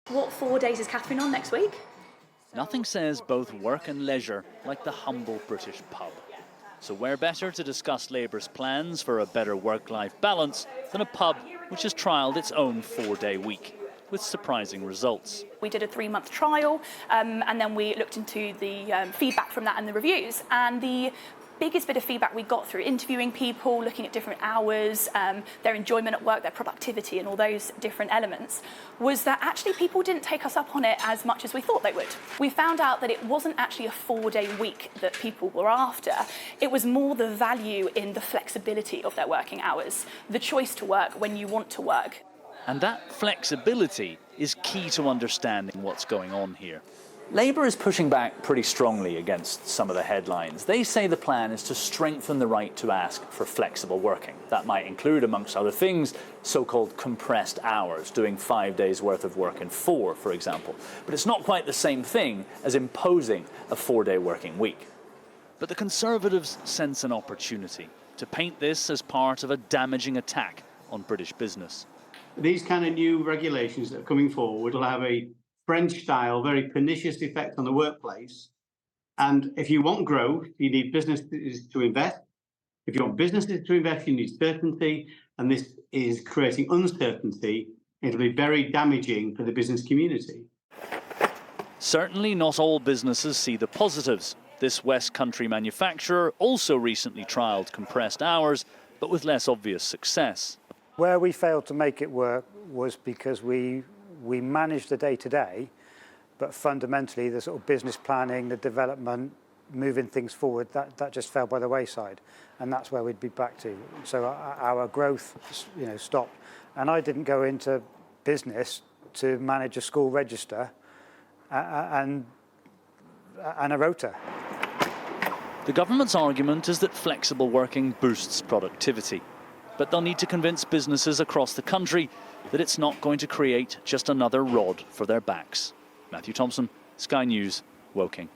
What 4 days is Catherine on next week? Nothing says both work and leisure like the humble British pub. So where better to discuss Labour's plans for a better work-life balance than a pub which has trialled its own 4-day week, with surprising results. We did a 3-month trial and then we looked into the feedback from that and the reviews. And the biggest bit of feedback we got through interviewing people, looking at different hours, their enjoyment at work, their productivity and all those different elements, was that actually people didn't take us up on it as much as we thought they would. We found out that it wasn't actually a 4-day week that people were after. It was more the value in the flexibility of their working hours, the choice to work when you want to work. And that flexibility is key to understanding what's going on here. Labour is pushing back pretty strongly against some of the headlines. They say the plan is to strengthen the right to ask for flexible working. That might include, amongst other things, so-called compressed hours, doing 5 days worth of work in 4, for example. But it's not quite the same thing as imposing a 4-day working week. But the Conservatives sense an opportunity to paint this as part of a damaging attack on British business. These kind of new regulations that are coming forward will have a French-style, very pernicious effect on the workplace. And if you want growth, you need businesses to invest. If you want businesses to invest, you need certainty. And this is creating uncertainty. It'll be very damaging for the business community. Certainly not all businesses see the positives. This West Country manufacturer also recently trialled compressed hours, but with less obvious success. Where we failed to make it work was because we managed the day-to-day, but fundamentally the sort of business planning, the development, moving things forward, that just fell by the wayside, and that's where we'd be back to. So our growth, stopped. And I didn't go into business to manage a school register and a rota. The government's argument is that flexible working boosts productivity. But they'll need to convince businesses across the country that it's not going to create just another rod for their backs. Matthew Thompson, Sky News, Woking.